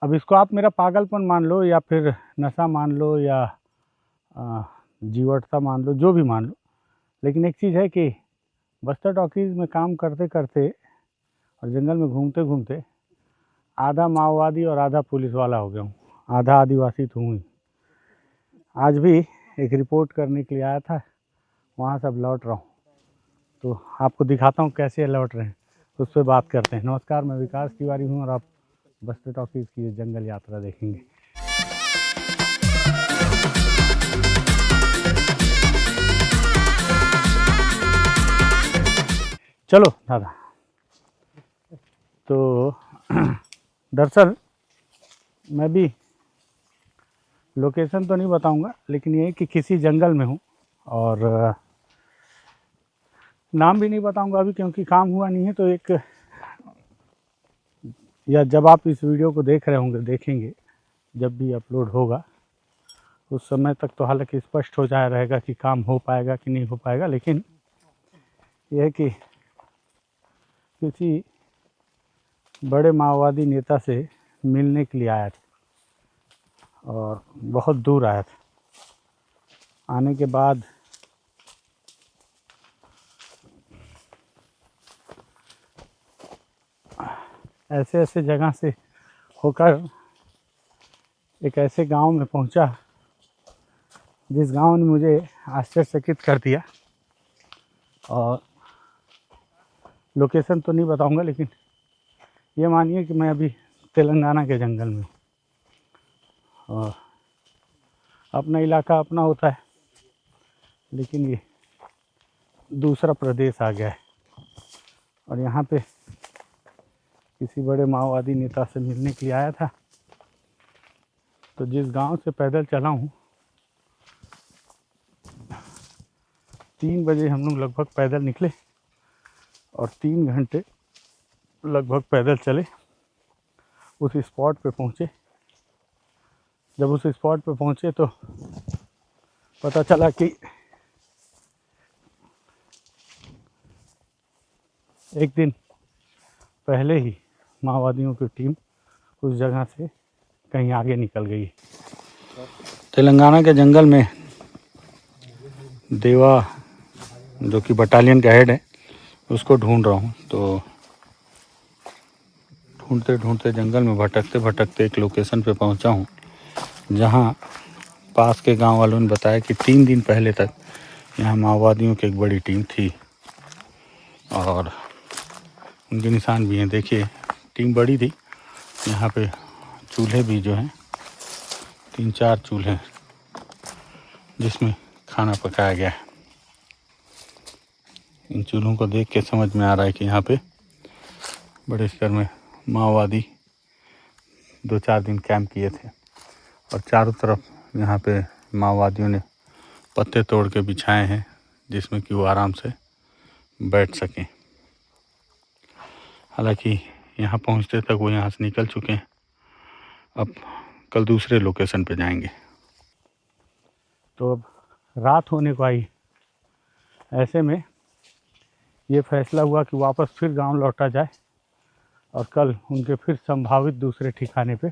अब इसको आप मेरा पागलपन मान लो या फिर नशा मान लो या जीवटता मान लो, जो भी मान लो, लेकिन एक चीज़ है कि बस्तर टॉकीज़ में काम करते करते और जंगल में घूमते घूमते आधा माओवादी और आधा पुलिस वाला हो गया हूँ, आधा आदिवासी तो हूँ ही। आज भी एक रिपोर्ट करने के लिए आया था, वहाँ से अब लौट रहा हूँ, तो आपको दिखाता हूँ कैसे लौट रहे हैं, उस पर बात करते हैं। नमस्कार, मैं विकास तिवारी हूँ और आप बस्तर टॉकीज़ की जंगल यात्रा देखेंगे। चलो दादा। तो दरअसल मैं भी लोकेशन तो नहीं बताऊंगा, लेकिन ये कि किसी जंगल में हूँ और नाम भी नहीं बताऊंगा अभी, क्योंकि काम हुआ नहीं है। तो एक, या जब आप इस वीडियो को देख रहे होंगे, देखेंगे जब भी अपलोड होगा, उस समय तक तो हालांकि स्पष्ट हो जाया रहेगा कि काम हो पाएगा कि नहीं हो पाएगा। लेकिन यह है कि किसी बड़े माओवादी नेता से मिलने के लिए आया था और बहुत दूर आया था। आने के बाद ऐसे ऐसे जगह से होकर एक ऐसे गांव में पहुंचा जिस गांव ने मुझे आश्चर्यचकित कर दिया। और लोकेशन तो नहीं बताऊंगा, लेकिन ये मानिए कि मैं अभी तेलंगाना के जंगल में, और अपना इलाका अपना होता है, लेकिन ये दूसरा प्रदेश आ गया है। और यहाँ पे किसी बड़े माओवादी नेता से मिलने के लिए आया था। तो जिस गांव से पैदल चला हूँ, 3 बजे हम लोग लगभग पैदल निकले और 3 घंटे लगभग पैदल चले, उस स्पॉट पे पहुँचे। जब उस स्पॉट पे पहुँचे तो पता चला कि एक दिन पहले ही माओवादियों की टीम उस जगह से कहीं आगे निकल गई। तेलंगाना के जंगल में देवा, जो कि बटालियन का हेड है, उसको ढूंढ रहा हूँ। तो ढूंढते ढूंढते जंगल में भटकते भटकते एक लोकेशन पे पहुंचा हूँ, जहाँ पास के गांव वालों ने बताया कि 3 दिन पहले तक यहाँ माओवादियों की एक बड़ी टीम थी और उनके निशान भी हैं। देखिए, टीम बड़ी थी। यहाँ पे चूल्हे भी जो हैं, 3-4 चूल्हे जिसमें खाना पकाया गया है। इन चूल्हों को देख के समझ में आ रहा है कि यहाँ पे बड़े स्तर में माओवादी 2-4 दिन कैंप किए थे और चारों तरफ यहाँ पे माओवादियों ने पत्ते तोड़ के बिछाए हैं, जिसमें कि वो आराम से बैठ सकें। हालांकि यहाँ पहुँचते तक वो यहाँ से निकल चुके हैं। अब कल दूसरे लोकेशन पे जाएंगे। तो अब रात होने को आई। ऐसे में ये फैसला हुआ कि वापस फिर गांव लौटा जाए और कल उनके फिर संभावित दूसरे ठिकाने पे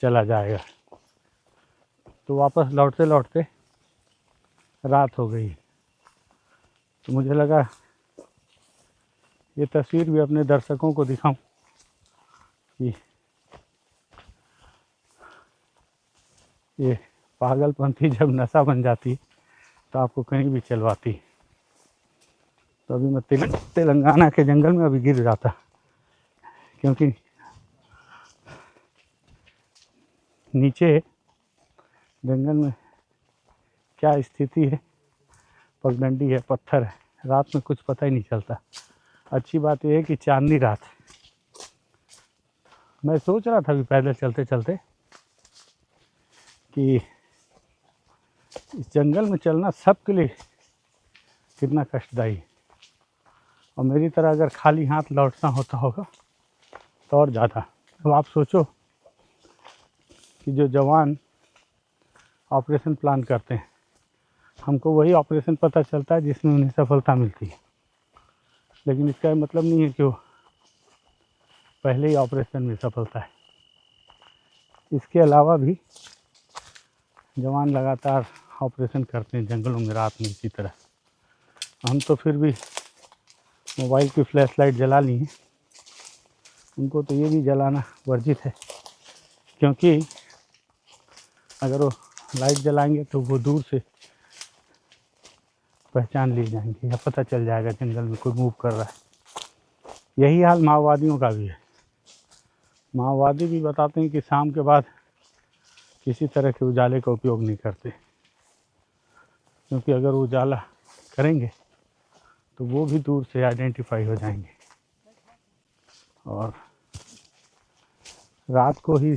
चला जाएगा। तो वापस लौटते लौटते रात हो गई। तो मुझे लगा ये तस्वीर भी अपने दर्शकों को दिखाऊं कि ये पागलपंथी जब नशा बन जाती तो आपको कहीं भी चलवाती। तो अभी मैं तेलंगाना के जंगल में अभी गिर जाता, क्योंकि नीचे जंगल में क्या स्थिति है, पगडंडी है, पत्थर है, रात में कुछ पता ही नहीं चलता। अच्छी बात यह है कि चांदनी रात। मैं सोच रहा था अभी पैदल चलते चलते कि इस जंगल में चलना सबके लिए कितना कष्टदायी है, और मेरी तरह अगर खाली हाथ लौटना होता होगा तो और ज़्यादा। अब आप सोचो कि जो जवान ऑपरेशन प्लान करते हैं, हमको वही ऑपरेशन पता चलता है जिसमें उन्हें सफलता मिलती है, लेकिन इसका मतलब नहीं है कि वो पहले ही ऑपरेशन में सफलता है। इसके अलावा भी जवान लगातार ऑपरेशन करते हैं जंगलों में रात में इसी तरह। हम तो फिर भी मोबाइल की फ्लैश लाइट जला ली है, उनको तो ये भी जलाना वर्जित है, क्योंकि अगर वो लाइट जलाएंगे तो वो दूर से पहचान ली जाएंगे या पता चल जाएगा जंगल में कोई मूव कर रहा है। यही हाल माओवादियों का भी है। माओवादी भी बताते हैं कि शाम के बाद किसी तरह के उजाले का उपयोग नहीं करते, क्योंकि अगर उजाला करेंगे तो वो भी दूर से आइडेंटिफाई हो जाएंगे और रात को ही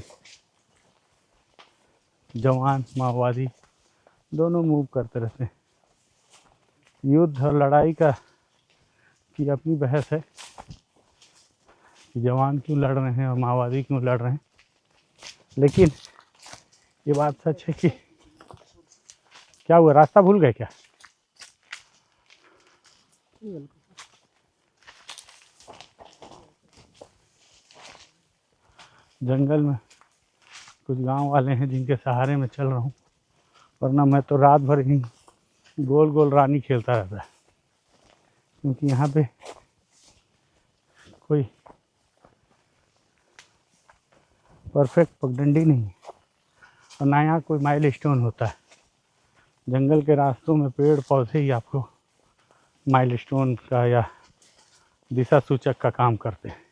जवान माओवादी दोनों मूव करते रहते हैं। युद्ध और लड़ाई की अपनी बहस है कि जवान क्यों लड़ रहे हैं और माओवादी क्यों लड़ रहे हैं, लेकिन ये बात सच है कि क्या हुआ, रास्ता भूल गए क्या? जंगल में कुछ गांव वाले हैं जिनके सहारे में चल रहा हूँ, वरना मैं तो रात भर ही गोल गोल रानी खेलता रहता है, क्योंकि यहाँ पे कोई परफेक्ट पगडंडी नहीं है और ना यहाँ कोई माइल स्टोन होता है। जंगल के रास्तों में पेड़ पौधे ही आपको माइल स्टोन का या दिशा सूचक का काम करते हैं।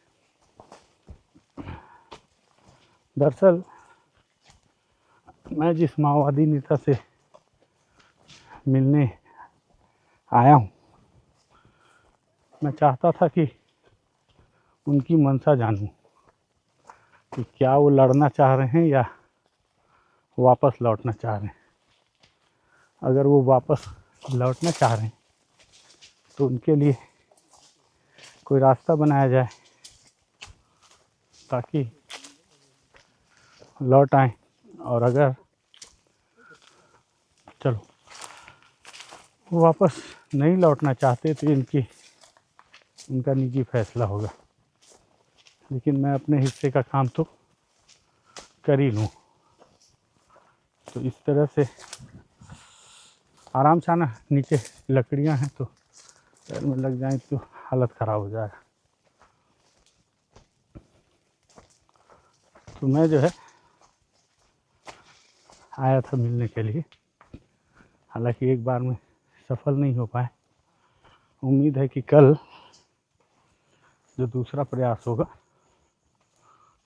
दरअसल मैं जिस माओवादी नेता से मिलने आया हूँ, मैं चाहता था कि उनकी मंशा जानूं कि क्या वो लड़ना चाह रहे हैं या वापस लौटना चाह रहे हैं। अगर वो वापस लौटना चाह रहे हैं तो उनके लिए कोई रास्ता बनाया जाए ताकि लौट आए, और अगर चलो वो वापस नहीं लौटना चाहते तो उनका निजी फैसला होगा, लेकिन मैं अपने हिस्से का काम तो कर ही लूँ। तो इस तरह से आराम से आना, नीचे लकड़ियाँ हैं तो पैर में लग जाए तो हालत ख़राब हो जाएगा। तो मैं जो है आया था मिलने के लिए, हालांकि एक बार में सफल नहीं हो पाए। उम्मीद है कि कल जो दूसरा प्रयास होगा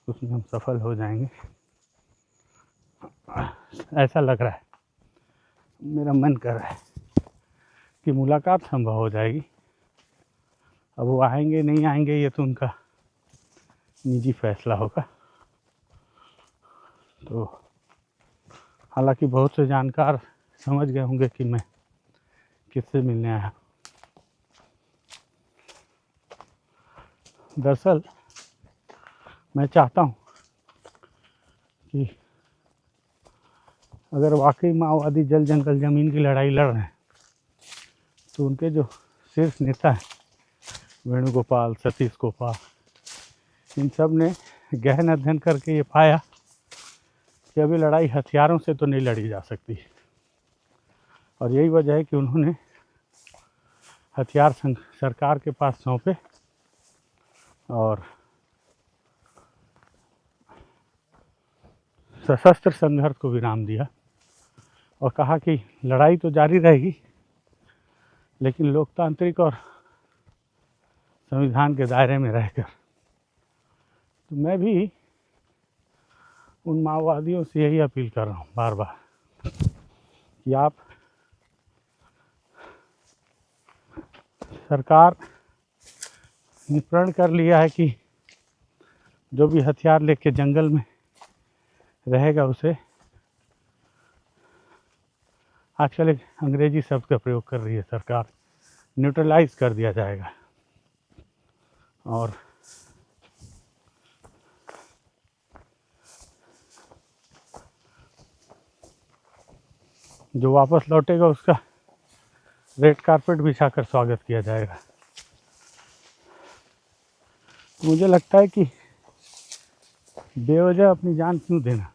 उसमें हम सफल हो जाएंगे, ऐसा लग रहा है। मेरा मन कर रहा है कि मुलाकात संभव हो जाएगी। अब वो आएंगे नहीं आएंगे ये तो उनका निजी फैसला होगा। तो हालांकि बहुत से जानकार समझ गए होंगे कि मैं किससे मिलने आया। दरअसल मैं चाहता हूँ कि अगर वाकई माओवादी जल जंगल ज़मीन की लड़ाई लड़ रहे हैं तो उनके जो शीर्ष नेता हैं वेणुगोपाल, सतीश गोपाल, इन सब ने गहन अध्ययन करके ये पाया कि अभी लड़ाई हथियारों से तो नहीं लड़ी जा सकती, और यही वजह है कि उन्होंने हथियार सरकार के पास सौंपे और सशस्त्र संघर्ष को विराम दिया और कहा कि लड़ाई तो जारी रहेगी, लेकिन लोकतांत्रिक और संविधान के दायरे में रहकर। तो मैं भी उन माओवादियों से यही अपील कर रहा हूँ बार बार कि आप सरकार ने प्रण कर लिया है कि जो भी हथियार लेके जंगल में रहेगा उसे, आजकल एक अंग्रेजी शब्द का प्रयोग कर रही है सरकार, न्यूट्रलाइज कर दिया जाएगा। और जो वापस लौटेगा उसका रेड कारपेट बिछाकर स्वागत किया जाएगा। मुझे लगता है कि बेवजह अपनी जान क्यों देना।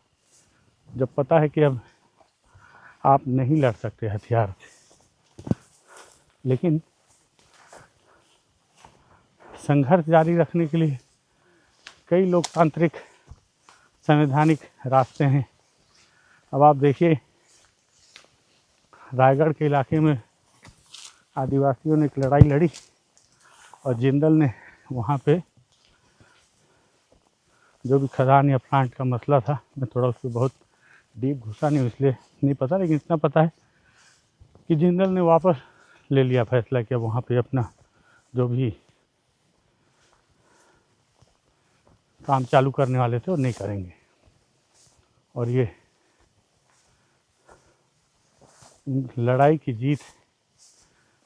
जब पता है कि अब आप नहीं लड़ सकते हथियार से, लेकिन संघर्ष जारी रखने के लिए कई लोकतांत्रिक संवैधानिक रास्ते हैं। अब आप देखिए, रायगढ़ के इलाके में आदिवासियों ने एक लड़ाई लड़ी और जिंदल ने वहाँ पे जो भी खदान या प्लांट का मसला था, मैं थोड़ा उसको बहुत डीप घुसा नहीं इसलिए नहीं पता, लेकिन इतना पता है कि जिंदल ने वापस ले लिया फैसला कि अब वहाँ पे अपना जो भी काम चालू करने वाले थे वो नहीं करेंगे। और ये लड़ाई की जीत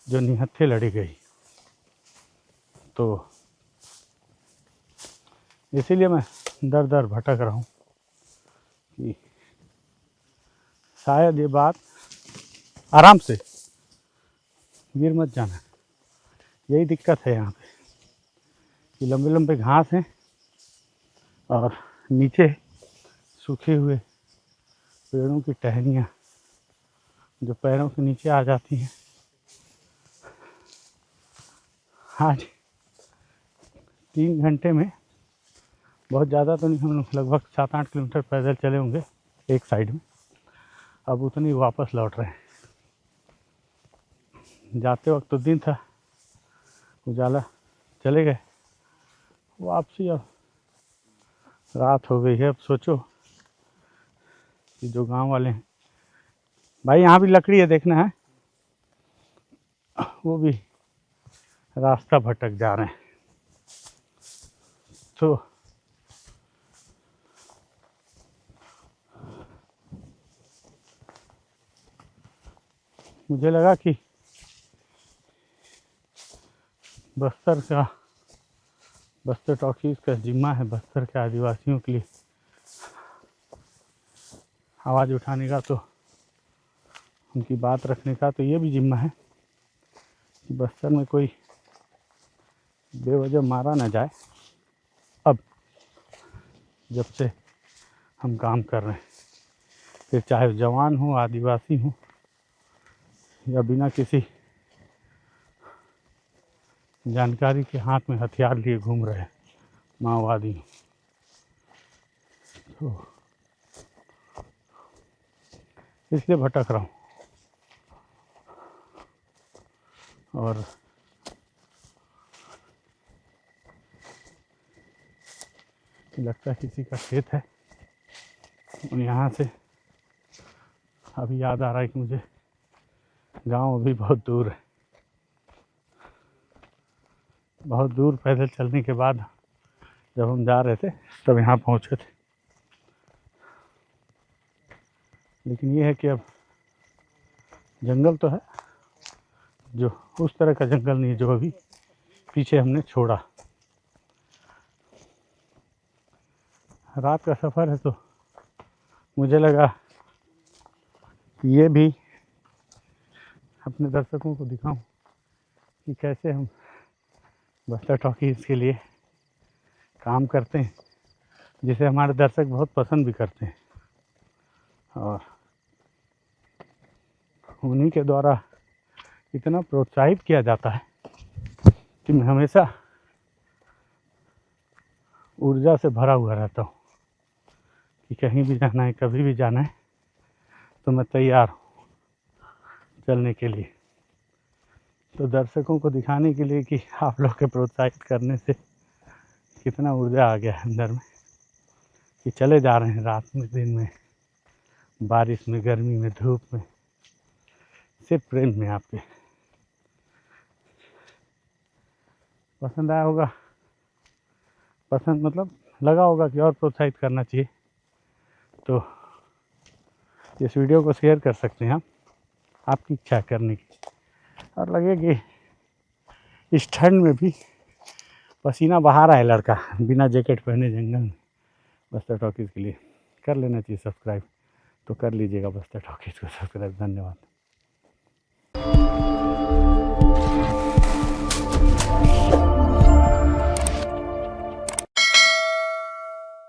जो निहत्थे लड़ी गई, तो इसीलिए मैं दर दर भटक रहा हूँ कि शायद ये बात, आराम से गिर मत जाना, यही दिक्कत है यहाँ पे कि लंबे लंबे घास हैं और नीचे सूखे हुए पेड़ों की टहनियाँ जो पैरों के नीचे आ जाती हैं। आज 3 घंटे में बहुत ज़्यादा तो नहीं, हम लोग लगभग 7-8 किलोमीटर पैदल चले होंगे एक साइड में, अब उतनी वापस लौट रहे हैं। जाते वक्त तो दिन था, उजाला चले गए, वापसी अब रात हो गई है। अब सोचो कि जो गांव वाले हैं, भाई यहाँ भी लकड़ी है देखना है, वो भी रास्ता भटक जा रहे हैं। तो मुझे लगा कि बस्तर टॉकीज़ का जिम्मा है बस्तर के आदिवासियों के लिए आवाज़ उठाने का, तो उनकी बात रखने का, तो ये भी जिम्मा है कि बस्तर में कोई बेवजह मारा ना जाए। अब जब से हम काम कर रहे हैं, फिर चाहे जवान हो, आदिवासी हो, या बिना किसी जानकारी के हाथ में हथियार लिए घूम रहे माओवादी, तो इसलिए भटक रहा हूँ। और लगता है किसी का खेत है, और यहाँ से अभी याद आ रहा है कि मुझे गांव अभी बहुत दूर है। बहुत दूर पैदल चलने के बाद जब हम जा रहे थे तब यहाँ पहुँचे थे, लेकिन ये है कि अब जंगल तो है, जो उस तरह का जंगल नहीं जो अभी पीछे हमने छोड़ा। रात का सफ़र है तो मुझे लगा कि ये भी अपने दर्शकों को दिखाऊं कि कैसे हम बस्तर टॉकीज़ के लिए काम करते हैं, जिसे हमारे दर्शक बहुत पसंद भी करते हैं, और उन्हीं के द्वारा इतना प्रोत्साहित किया जाता है कि मैं हमेशा ऊर्जा से भरा हुआ रहता हूँ कि कहीं भी जाना है, कभी भी जाना है, तो मैं तैयार हूँ चलने के लिए। तो दर्शकों को दिखाने के लिए कि आप लोग के प्रोत्साहित करने से कितना ऊर्जा आ गया है अंदर में, कि चले जा रहे हैं रात में, दिन में, बारिश में, गर्मी में, धूप में, सिर्फ प्रेम में आपके। पसंद आया होगा, पसंद मतलब लगा होगा कि और प्रोत्साहित करना चाहिए, तो इस वीडियो को शेयर कर सकते हैं आप, आपकी इच्छा करने की। और लगे कि इस ठंड में भी पसीना बहा रहा है लड़का बिना जैकेट पहने जंगल में बस्तर टॉकीज़ के लिए। कर लेना चाहिए सब्सक्राइब, तो कर लीजिएगा बस्तर टॉकीज़ को सब्सक्राइब। धन्यवाद।